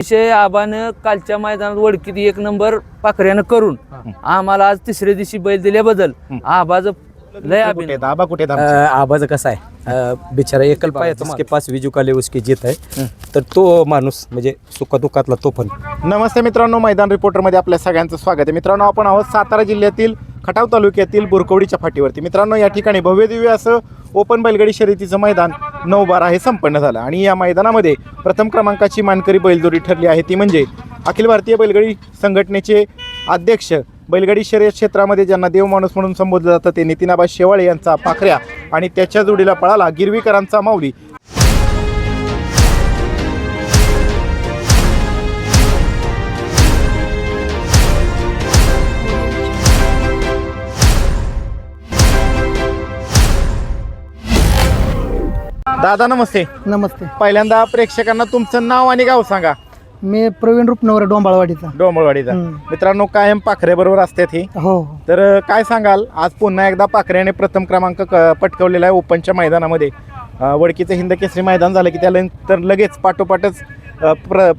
विषय आबानं कालच्या मैदानात वडकीत 1 नंबर पाखऱ्यानं करून आम्हाला आज तिसऱ्या दिवशी बैल दिल्याबद्दल आबाचं लय अभिनंदन। आबा कुठे आबाज कसा आहे बिचारा एकल पाय उसके पास विजू काले उसकी जीत आहे तर तो माणूस म्हणजे सुख दुःखातला तो पण। नमस्ते मित्रांनो, मैदान रिपोर्टरमध्ये आपल्या सगळ्यांचं स्वागत आहे। मित्रांनो, आपण आहोत सातारा जिल्ह्यातील खटाव तालुक्यातील बुरकवडीच्या फाटीवरती। मित्रांनो, या ठिकाणी भव्यदिव्य असं ओपन बैलगाडी शर्यतीचं मैदान 9/12 हे संपन्न झालं आणि या मैदानामध्ये प्रथम क्रमांकाची मानकरी बैलजोडी ठरली आहे, ती म्हणजे अखिल भारतीय बैलगाडी संघटनेचे अध्यक्ष, बैलगाडी शर्यत क्षेत्रामध्ये ज्यांना देवमाणूस म्हणून संबोधलं जातं, ते नितीनाबा शेवाळे यांचा पाखऱ्या आणि त्याच्या जोडीला पळाला गिरवीकरांचा माऊली। दादा नमस्ते। नमस्ते, पहिल्यांदा प्रेक्षकांना तुमचं नाव आणि गाव सांगा। मी प्रवीण रुपनवर डोंबाळवाडीचा। डोंबळवाडीचा। मित्रांनो, कायम पाखरे बरोबर असतात हे, हो तर काय सांगाल, आज पुन्हा एकदा पाखऱ्याने प्रथम क्रमांक पटकवलेला आहे ओपनच्या मैदानामध्ये। वडकीचं हिंद केसरी मैदान झालं की त्यानंतर लगेच पाठोपाठच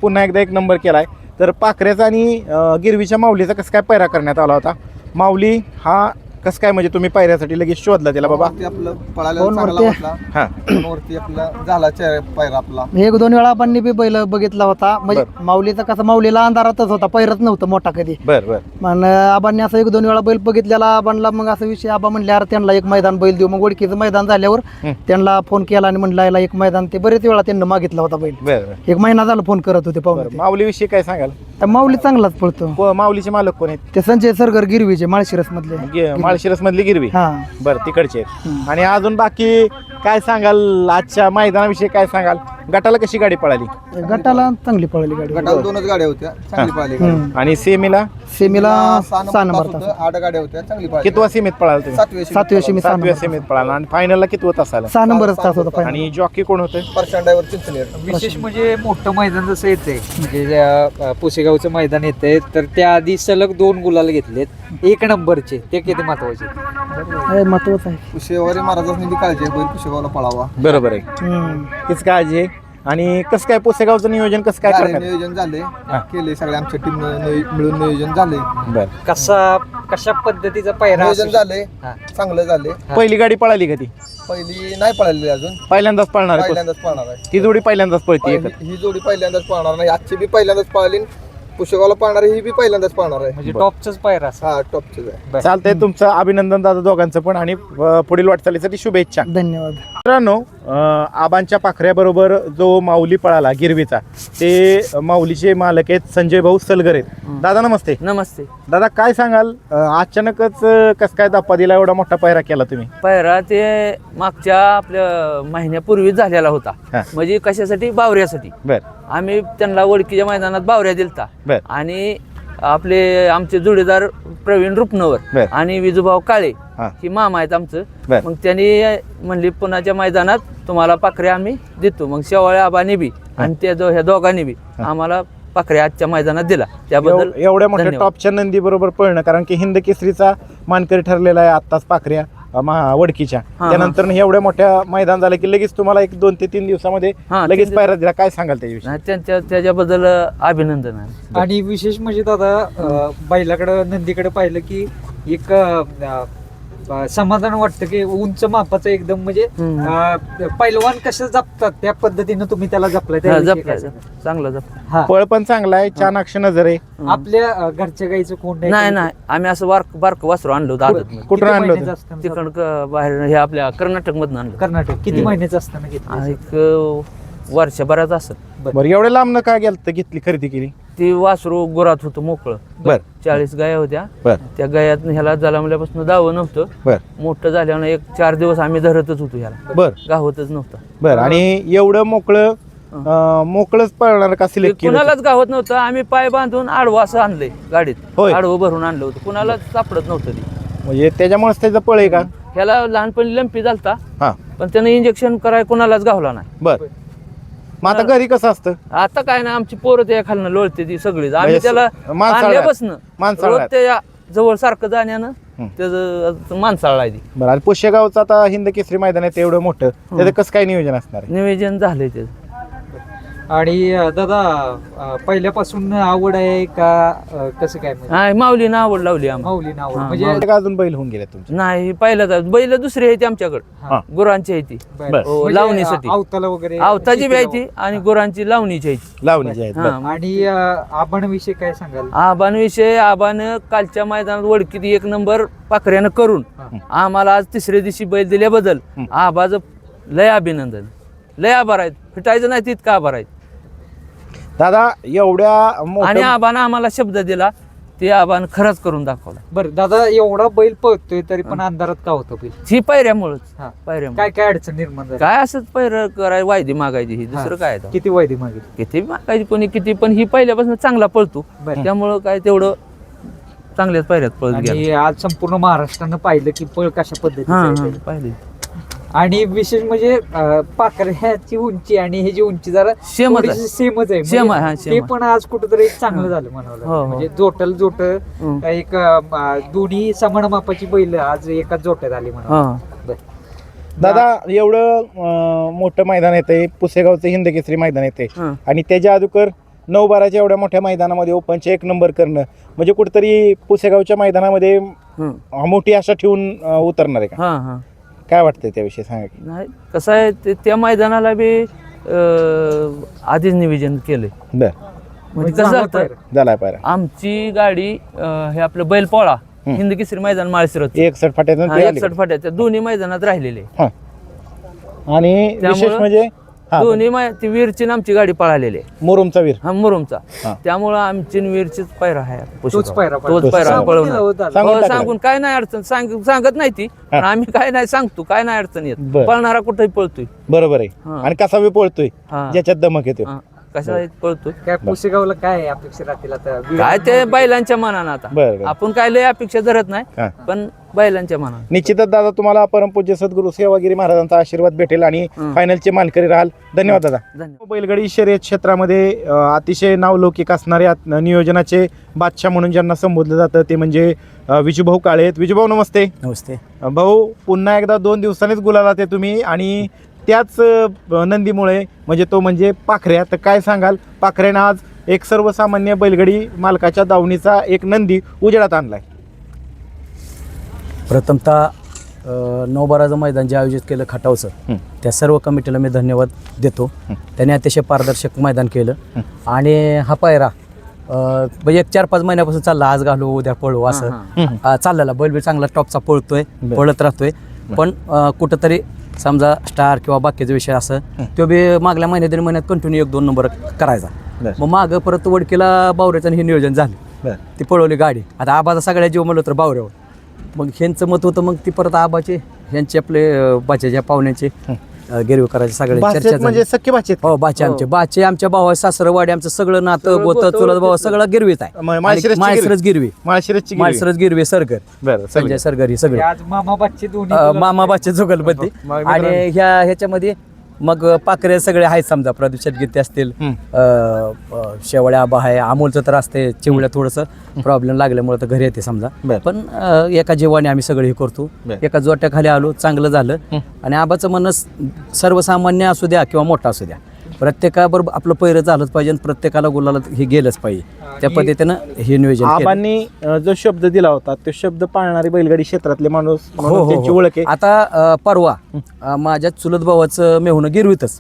पुन्हा एकदा 1 नंबर केलाय। तर पाखऱ्याचा आणि गिरवीच्या माऊलीचा कसं काय पैरा करण्यात आला होता? माऊली हा कसं काय, म्हणजे तुम्ही पायऱ्यासाठी लगेच शोधला त्याला? बाबा आपलं पळायला चांगला वाटला, हा फोनवरती आपला झाला पायरा आपला 1-2 वेळा आपण बी बैल बघितला होता, म्हणजे माऊलीचा कसा माऊलीला अंधारातच होता, पैरत नव्हतं मोठा कधी। बर बर पण आबांनी असं 1-2 वेळा बैल बघितलेला आबांना, मग असं विषय आबा म्हणले अरे त्यांना 1 मैदान बैल देऊ। मग ओळखीचं मैदान झाल्यावर त्यांना फोन केला आणि म्हणलं याला 1 मैदान, ते बरेच वेळा त्यांना मागितला होता बैल। बर बर 1 महिना झाला फोन करत होते पाहुणे। माऊली विषयी काय सांगाल? तर माऊली चांगलाच पळतो। माऊलीचे मालक कोण आहेत? ते संजय सरगर गिरवीचे माळशिरस मधले, माळशिरस मधली गिरवी। हा बर, तिकडचे आहेत। आणि अजून बाकी काय सांगाल आजच्या मैदानाविषयी? काय सांगाल, गटाला कशी गाडी पळाली? गटाला चांगली पळाली गाडी, गटाला 2च गाड्या होत्या, चांगली पळाली गाडी। आणि सेमीला? सेमीला 6 6 नंबर नंबर 8 गाड्या होत्या, चांगली पळाली। कितवा सेमीत पळाला तुम्ही? 7व्या सेमी 7व्या सेमीत पळाला आणि फायनलला कितवं तासाला? 6 नंबरच तास होता। आणि जॉकी कोण होते? परशांडावर चिंचनेर। विशेष म्हणजे मोठं मैदान जसं येतंय, म्हणजे पुसेगावचं मैदान येतंय, तर त्याआधी सलग 2 गुलाल घेतलेत 1 नंबरचे, ते किती महत्वाचे? महत्वाचं आहे। पुशेवारी महाराजांनी बी काळजी आहे, बैल पुशेगावला पळावा। बरोबर आहे, तीच काळजी आहे। आणि कसं काय पुसेगावचं नियोजन कसं काय करण्यात? नियोजन झाले, केले सगळे आमच्या टीम मिळून नियोजन झाले। बर, कशा पद्धतीचा पैरा नियोजन झाले, चांगलं झाले। पहिली गाडी पळाली का ती? पहिली नाही पळाली अजून, पहिल्यांदाच पळणार आहे? पहिल्यांदाच पळणार आहे ती जोडी पहिल्यांदाच पळती एकच? ही जोडी पहिल्यांदाच पळणार नाही, आजची बी पहिल्यांदाच पळाली, पुशेगावला पळणार ही बी पहिल्यांदाच पळणार आहे। म्हणजे टॉपचाच पैरा असा. हा, टॉपचेच आहे। चालतंय, तुमचं अभिनंदन दादा दोघांचं पण, आणि पुढील वाटचालीसाठी शुभेच्छा। धन्यवाद। मित्रांनो, आबांच्या पाखऱ्याबरोबर जो माऊली पळाला गिरवीचा, ते माऊलीचे मालक आहेत संजय भाऊ सलगर आहेत। दादा नमस्ते। नमस्ते दादा, काय सांगाल, अचानकच कसं काय धप्पा दिला, एवढा मोठा पायरा केला तुम्ही? पैरा ते मागच्या आपल्या महिन्यापूर्वी झालेला होता, हा. म्हणजे कशासाठी? बावऱ्यासाठी। बर आम्ही त्यांना ओळखीच्या मैदानात बावऱ्या दिलता बर आणि आमचे जोडीदार प्रवीण रुपनवर बर. आणि विजूभाऊ काळे हा. ही मामा आहेत आमचं। बर. मग त्यांनी म्हणली पुण्याच्या मैदानात तुम्हाला पाखऱ्या आम्ही देतो। मग शेवाळे आबानी बी आणि ह्या दोघांनी बी आम्हाला पाखऱ्या आजच्या मैदानात दिला, त्याबद्दल एवढ्या मोठ्या धन्यवाद. टॉपच्या नंदी बरोबर पळणं, कारण की हिंद केसरीचा मानकरी ठरलेला आहे आत्ताच पाखऱ्या वडकीच्या, त्यानंतर एवढ्या मोठ्या मैदान झालं की लगेच तुम्हाला 1-2 ते 3 दिवसामध्ये हा, लगेच 3 पायरा दिला, काय सांगाल त्याच्याविषयी? नाही, त्याच्याबद्दल अभिनंदन आहे। आणि विशेष म्हणजे दादा, बैलाकडं नंदीकडे पाहिलं की एक समाधान वाटतं की उंच मापाचं एकदम, म्हणजे पैलवान कसं जपतात त्या पद्धतीनं तुम्ही त्याला जपलाय, त्याविषयी काय सांगाल? चांगला जप हा. पळ पण चांगला आहे, चाणाक्ष नजर आहे। आपल्या घरच्या गाईचं कोण नाही, आम्ही असं बारकं वासरू आणलं होतं आदत मध्ये। कुठून आणलं होतं? तिकडं बाहेर हे आपल्या कर्नाटक मधून आणलं। कर्नाटक किती महिन्याचं असताना घेतलं? एक वर्षभरात असत। बरं, एवढ्या लांब काय गेलं घेतली, खरेदी केली? ती वासरू गोरात होतं मोकळं। बर 40 गाया होत्या, बर त्या गायात ह्याला जन्मल्यापासून दावं नव्हतं। बर मोठं झाल्यानं 1-4 दिवस आम्ही धरतच होतो ह्याला, बर गावतच नव्हतं। बर, आणि एवढं मोकळंच पळणार का सिलेक्ट केलं? कुणालाच गावत नव्हतं, आम्ही पाय बांधून आडवं असं आणलंय गाडीत, होय. आडवं भरून आणलं होतं, कुणालाच सापडत नव्हतं ती। म्हणजे त्याच्यामुळेच त्याचं पळ आहे का? ह्याला लहानपणी लंपी झालता, हा, पण त्यानं इंजेक्शन कराय कुणालाच गावला नाही। बर, मग आता घरी कसं असतं? आता काय ना, आमची पोरं त्या खालनं लोळते ती सगळीच, आम्ही म्हणजे त्याला माणसाळ्यात- आणल्यापासून माणसाळ्यात. रोज त्या जवळ सारखं जाण्यानं त्याचं माणसाळा आहे ती। बरं, आणि पुष्यगावचं आता हिंद केसरी मैदान आहे ते एवढं मोठं, त्याचं कसं काय नियोजन असणार आहे? नियोजन झालंय त्याचं। आणि दादा पहिल्यापासून आवड आहे का कसं काय म्हणजे हा माऊलीनं आवड लावली आम्हाला. माऊलीनं आवड हा, म्हणजे म्हणजे का अजून बैल होऊन गेले तुमचे? नाही पहिलं बैल दुसरी आहे ती आमच्याकडे, हा. गुरांची आहे ती. बरं. हो, म्हणजे, लावणीसाठी. अवताला वगैरे आवताची बी आहे ती शेतीला आणि गुरांची लावणीची आहे ती. लावणीचे आहेत बरं. हा. आणि आबांविषयी काय सांगाल आबांविषयी आबानं कालच्या मैदानात वडकीत 1 नंबर पाखऱ्यानं करून आम्हाला आज तिसऱ्या दिवशी बैल दिल्याबद्दल आबाचं लय अभिनंदन, लय आभार आहेत. फिटायचं नाही तितका आभार आहेत. दादा एवढ्या आणि मोठ्या आबानं आम्हाला शब्द दिला ते आबानं खरंच करून दाखवला. बरं दादा एवढा बैल पळतोय तरी पण अंधारात का होतं बैल ही पायऱ्यामुळंच, हा. पायऱ्यामुळे काय काय अडचण निर्माण झाली काय असंच पैर कराय वायदी मागायची ही, दुसरं काय आहे? किती वैदी मागितली किती मागायची कोणी किती, पण ही पहिल्यापासून चांगला पळतो बरं. त्यामुळं काय तेवढं चांगल्याच पायऱ्यात पळत गेला. आणि आज संपूर्ण महाराष्ट्रानं पाहिलं की पळ कशा हा पद्धतीचं हा आहे. पाहिली आणि विशेष म्हणजे पाखऱ्याची उंची आणि हे जी उंची जरा सेमच आहे. सेमच आहे सेम आहे, हा, म्हणजे सेम ते आहे. पण आज कुठेतरी चांगलं झालं म्हणावं हो, हो. म्हणजे जोटल जोट हं. एक दोन्ही समान मापाची बैल आज एकाच जोट्यात आली म्हणा हा दादा एवढं मोठं मैदान येते, पुसेगावचं हिंदकेसरी मैदान येते हं. आणि त्याच्या अगोदर 9-12च्या एवढ्या मोठ्या मैदानामध्ये ओपनचे 1 नंबर करणं म्हणजे कुठेतरी पुसेगावच्या मैदानामध्ये हं. मोठी आशा ठेवून उतरणार आहे का? हा हा काय वाटतंय त्याविषयी सांगा की? नाही कसं आहे त्या मैदानाला बी आधीच नियोजन केलंय. बर म्हणजे कसं झालं झालं झालाय पायरा आमची गाडी हे आपलं बैलपोळा हिंद केसरी मैदान माळशिरस 61 फाट्यातून ते आली. 61 फाट्याच्या दोन्ही मैदानात राहिलेले. हा. आणि विशेष त्यामुळं म्हणजे हा, दोन्ही ती वीरची आणि आमची गाडी पळालेली आहे. मुरुमचा वीर हा मुरुमचा. हा. त्यामुळं आमची आणि वीरचीच पैरा आहे तोच पायरा तोच पैरा सांगून पळवणार. सांगून हो, टाकलं. सांगून काय नाही अडचण सांगत नाही ती पण आम्ही काय नाही सांगतो, काय नाही अडचण येत. बरं. पळणारा कुठेही पळतोय. बरोबर आहे हा. आणि कसा बी पळतोय हा. ज्याच्यात दमक येतो. हा, कशा पळतोय काय पुसेगावला काय आहे अपेक्षा राहतील आता काय ते बैलांच्या मनानं आता. बरं, बरं. आपण काय लय अपेक्षा धरत नाही हा. पण बैलांच्या मनानं. निश्चितच दादा तुम्हाला परमपूज्य सद्गुरू सेवागिरी महाराजांचा आशीर्वाद भेटेल आणि हं. फायनलचे मानकरी राहाल. धन्यवाद दादा. धन्यवाद. बैलगाडी शर्यत क्षेत्रामध्ये अतिशय नावलौकिक असणारे नियोजनाचे बादशाह म्हणून ज्यांना संबोधलं जातं ते म्हणजे विजूभाऊ काळे आहेत. विजूभाऊ नमस्ते. नमस्ते. भाऊ पुन्हा एकदा 2 दिवसांनीच गुलालात आहे तुम्ही आणि त्याच नंदीमुळे म्हणजे तो म्हणजे पाखऱ्या. तर काय सांगाल पाखऱ्यानं आज एक सर्वसामान्य बैलगाडी मालकाच्या दावणीचा एक नंदी उजेडात आणलाय? प्रथमतः 9-12चं मैदान जे आयोजित केलं खटावचं त्या सर्व कमिटीला मी धन्यवाद देतो. त्याने अतिशय पारदर्शक मैदान केलं आणि हा पायरा म्हणजे एक 4-5 महिन्यापासून चालला. आज घालू उद्या पळू असं चाललेला बैल बी चांगला टॉपचा पळतोय, पळत राहतोय. पण कुठंतरी समजा स्टार किंवा बाकीचा विषय असं तो बी मागल्या महिन्यात 1 महिन्यात कंटिन्यू 1-2 नंबर करायचा. मग मागं परत वडकीला बावऱ्याचं हे नियोजन झालं, ती पळवली गाडी. आता आबाचा सगळ्या जीव म्हणलं तर बावऱ्यावर. मग ह्यांचं मत होतं मग ती परत आबाचे ह्यांचे आपले बाच्याच्या पाहुण्याचे गिरवी करायचे सगळे चर्चा झाली. म्हणजे सख्खे भाचे हो बाचे आमचे बाचे आमच्या भावा सासरवाडी आमचं सगळं नातं गोत चुलत भावा सगळं गिरवीच आहे. माळशिरस गिरवी माळशिरसची माळशिरस गिरवी सरगर बरं संजय सरगर ही सगळे आज मामा बाच्चे दोन्ही मामा बाचे जुगलबद्दी. आणि ह्याच्यामध्ये मग पाखरे सगळे आहेत समजा प्रदूषित गीते असतील, शेवळ्या आबा आहे, अमोलचं तर असते. चिवळ्या थोडंसं प्रॉब्लेम लागल्यामुळे तर घरी येते समजा. पण एका जीवाने आम्ही सगळे हे करतो. एका जोट्याखाली आलो, चांगलं झालं. आणि आबाचं म्हणणं सर्वसामान्य असू द्या किंवा मोठा असू द्या, प्रत्येकाबरोबर आपलं पहिरं झालंच पाहिजे आणि प्रत्येकाला गुलाला हे गेलंच पाहिजे. त्या पद्धतीनं हे नियोजन केलं. आबांनी जो शब्द दिला होता तो शब्द पाळणारी बैलगाडी क्षेत्रातले माणूस हो, म्हणून हो, त्यांची हो. ओळख आहे. आता परवा माझ्या चुलत भावाचं मेहुणं गिरवीतच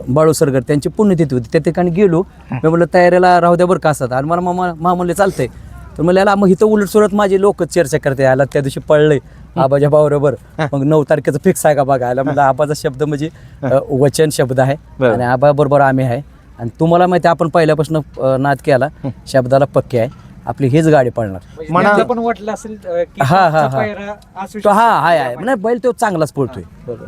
बाळू सरगर त्यांची पुण्यतिथी होती. त्या ठिकाणी गेलो. मी म्हणलं तयारीला राहू द्या बरं का असतात. आणि मला मामा म्हणले चालतंय. तर मला याला मग इथं उलट सुरत माझी लोक चर्चा करते याला त्या दिवशी पळले आबाच्या भावऱ्यावर. मग 9 तारखेचं फिक्स आहे का बघायला. म्हणजे आबाचा शब्द म्हणजे वचन शब्द आहे आणि आबा बरोबर आम्ही आहे. आणि तुम्हाला माहिती आपण पहिल्यापासून नाद केला शब्दाला पक्के आहे. आपली हीच गाडी पळणार. मला पण वाटलं असेल की हा, हा, आजचा हा. पायरा असू तो आहे म्हणजे बैल तो चांगलाच पळतोय.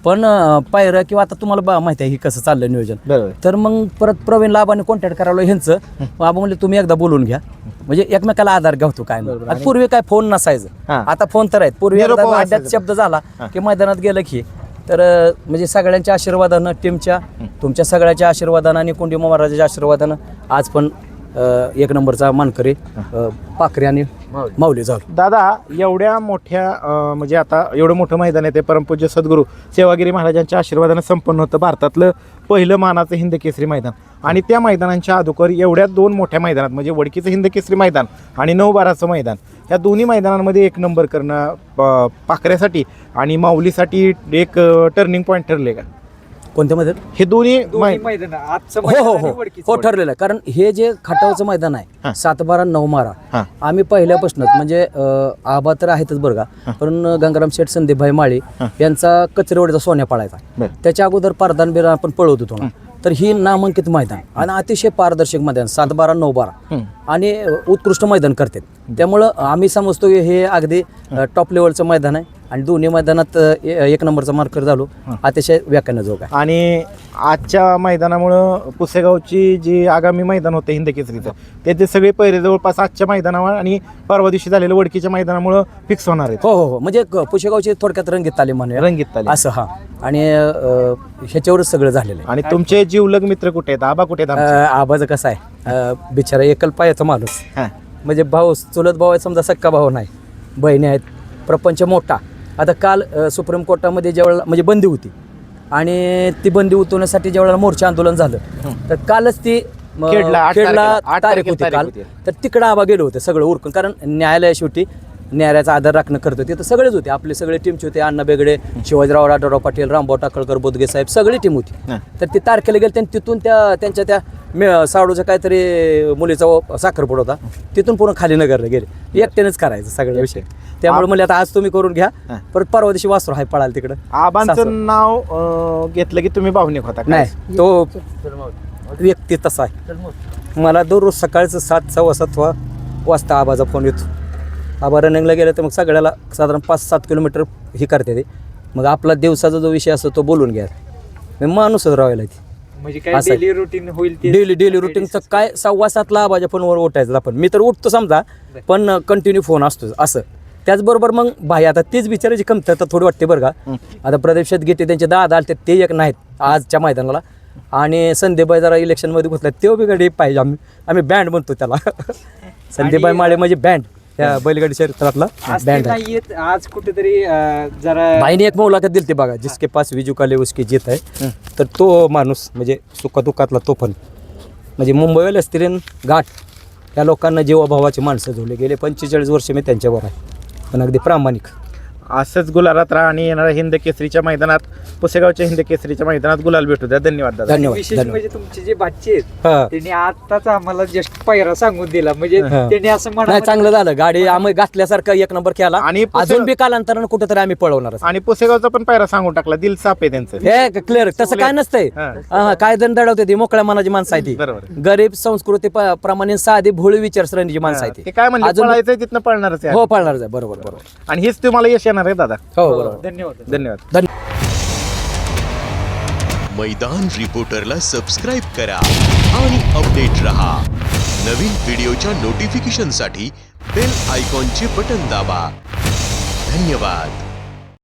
पण पायरं किंवा आता तुम्हाला माहिती आहे ही कसं चाललं नियोजन. बरोबर. तर मग परत प्रवीण लाभाने कॉन्टॅक्ट करावं ह्यांचं. आबा म्हणले तुम्ही एकदा बोलून घ्या म्हणजे एकमेकाला आधार घ्यावतो काय नाही. आता पूर्वी काय फोन नसायचं, आता फोन तर आहेत. पूर्वी निरोप एकदा असायचा. अड्ड्यात शब्द झाला की मैदानात गेलं की तर म्हणजे सगळ्यांच्या आशीर्वादानं टीमच्या तुमच्या सगळ्याच्या आशीर्वादानं आणि कोंडी महाराजाच्या आशीर्वादानं आज पण एक नंबरचा मानकरी पाखरे आणि माऊली झालो. दादा एवढ्या मोठ्या म्हणजे आता एवढं मोठं मैदान आहे ते परमपूज्य सद्गुरू सेवागिरी महाराजांच्या आशीर्वादाने संपन्न होतं भारतातलं पहिलं मानाचं हिंद केसरी मैदान. आणि त्या मैदानांच्या अगोदर एवढ्या 2 मोठ्या मैदानात म्हणजे वडकीचं हिंद केसरी मैदान आणि 9-12चं मैदान या दोन्ही मैदानांमध्ये एक नंबर करणं पाखऱ्यासाठी आणि माऊलीसाठी एक टर्निंग पॉईंट ठरले का? कोणत्या मैदान? हे दोन्ही मैदान आजचं हो मैदान हो आणि हो वडकीचं हो ठरलेलं आहे. कारण हे जे खटावचं मैदान आहे 7-12-9 हां. आम्ही पहिल्यापासूनच म्हणजे आबा तर आहेतच बरं का, पण गंगाराम शेठ संदीपभाई माळी यांचा कचरेवाडीचा सोन्या पाळायचा. बरं. त्याच्या अगोदर पारदान बिरा आपण पळवत होतो ना, तर ही नामांकित मैदान आणि अतिशय पारदर्शक मैदान 7-12-9-12 आणि उत्कृष्ट मैदान करतात. त्यामुळं आम्ही समजतो की हे अगदी टॉप लेवलचं मैदान आहे आणि दोन्ही मैदानात एक नंबरचा मार्कर झालो अतिशय व्याख्यानाजोग आहे. आणि आजच्या मैदानामुळं पुसेगावची जी आगामी मैदान होतं हिंद केसरीचं ते सगळे पहिरे जवळपास आजच्या मैदानावर आणि परवा दिवशी झालेलं वडकीच्या मैदानामुळं फिक्स होणार आहेत. हो हो हो म्हणजे पुशेगावची थोडक्यात रंगीत तालीम म्हणूया रंगीत तालीम. असं हा. आणि ह्याच्यावरच सगळं झालेलं आहे. आणि तुमचे जीवलग मित्र कुठे आहेत? आबा कुठे आहेत आमचे? आबाचं कसं आहे बिचारा एकल पायाचा माणूस हां. म्हणजे भाऊ चुलत भाऊ आहे समजा सक्का भाऊ नाही, बहिणी आहेत, प्रपंच मोठा. आता काल सुप्रीम कोर्टामध्ये ज्यावेळेला म्हणजे बंदी होती आणि ती बंदी उतरवण्यासाठी ज्यावेळेला मोर्चा आंदोलन झालं तर कालच ती खेडला, 8 खेडला तारखेला, 8 तारीख होती तारीख काल. होती. तर तिकडं आबा गेलो होते सगळं उरकून, कारण न्यायालय शेवटी न्यायालयाचा आदर राखणं करत होते. तर सगळेच होते, आपले सगळे टीमचे होते, अण्णा बेगडे, शिवाजीराव राठोडराव पाटील, रामभाऊ टाकळकर, बोदगे साहेब सगळी टीम होती. तर ती तारखेला गेले आणि तिथून त्यांच्या त्या साडूचा काहीतरी मुलीचा साखरपुडा होता, तिथून पूर्ण खाली नगरला गेले. एकट्यानेच करायचं सगळं विषय. त्यामुळे म्हणजे आता आज तुम्ही करून घ्या, परत परवा दिवशी वासरू हाय पळाल तिकडं. आबांचं नाव घेतलं की तुम्ही भावनिक होता काय? नाही, तो व्यक्ती तसा आहे. मला दररोज सकाळचं 7-7:15 वाजता आबाचा फोन येतो. आबा रनिंगला गेलं तर मग सगळ्याला साधारण 5-7 किलोमीटर ही करते ते. मग आपला दिवसाचा जो विषय असतो तो बोलून घ्या. माणूसच राहायला ती म्हणजे काय असं आहे. डेली रुटीन होईल ते डेली रुटीनचं काय 7:15ला आबाच्या फोनवर उठायचं आपण. मी तर उठतो समजा, पण कंटिन्यू फोन असतो असं. त्याचबरोबर मग भाई आता तीच विचारायची कमतरता थोडी वाटते बरं का. आता प्रदीप शेटगेटे त्यांचे 10 आलते, ते एक नाहीत आजच्या मैदानाला. आणि संदीपबाई जरा इलेक्शनमध्ये घुसला, तेव्हा बी गाडी पाहिजे. आम्ही बँड म्हणतो त्याला. संदीपबाई माळे म्हणजे बँड, त्या बैलगाडी क्षेत्रातला आज ते बँड आहे. नाहीयेत. आज कुठेतरी जरा भाईने एक मुलाखत दिली बघा, जिसके पास विजुकाले उसकी जीत आहे. तर तो माणूस म्हणजे सुखदुःखातला तो पण म्हणजे मुंबईला स्त्रीन घाट या लोकांना जीवाभावाची माणसं झोले. गेले 45 वर्ष मी त्यांच्यावर आहे, पण अगदी प्रामाणिक. असंच गुलालात राहा आणि येणाऱ्या हिंद केसरीच्या मैदानात, पुसेगावच्या हिंद केसरीच्या मैदानात गुलाल भेटू द्या. धन्यवाद दादा. धन्यवाद विशेष धन्यवाद. म्हणजे तुमचे जे भाचे आहेत हा. त्यांनी आताच आम्हाला जस्ट पायरा सांगून दिला. म्हणजे हा. त्यांनी असं नाही, म्हणा चांगलं झालं. गाडी आम्ही घातल्यासारखं एक नंबर केला आणि आणि पुसेगाव- अजून बी कालांतरानं कुठेतरी आम्ही पळवणार. आणि पुसेगावचा पण पायरा सांगून टाकला, दिल साप आहे त्यांचं. हे क्लिअर, तसं काय नसतंय. हा. काय जण दडवते ती मोकळ्या मनाची माणसं आहे ती. बरोबर. गरीब संस्कृती प्रमाणे साधी भोळी विचारसरणीची माणसं आहे ते ती. काय म्हणले, अजून- पळायचंय तिथनं पळणारच आहे. हो, पळणारच आहे. बरोबर बरोबर. आणि हेच तुम्हाला यश येणार आहे दादा. हो बरोबर. धन्यवाद. धन्यवाद. मैदान रिपोर्टरला सबस्क्राईब करा आणि अपडेट रहा. नवीन व्हिडिओच्या नोटिफिकेशनसाठी बेल आयकॉनचे बटन दाबा. धन्यवाद.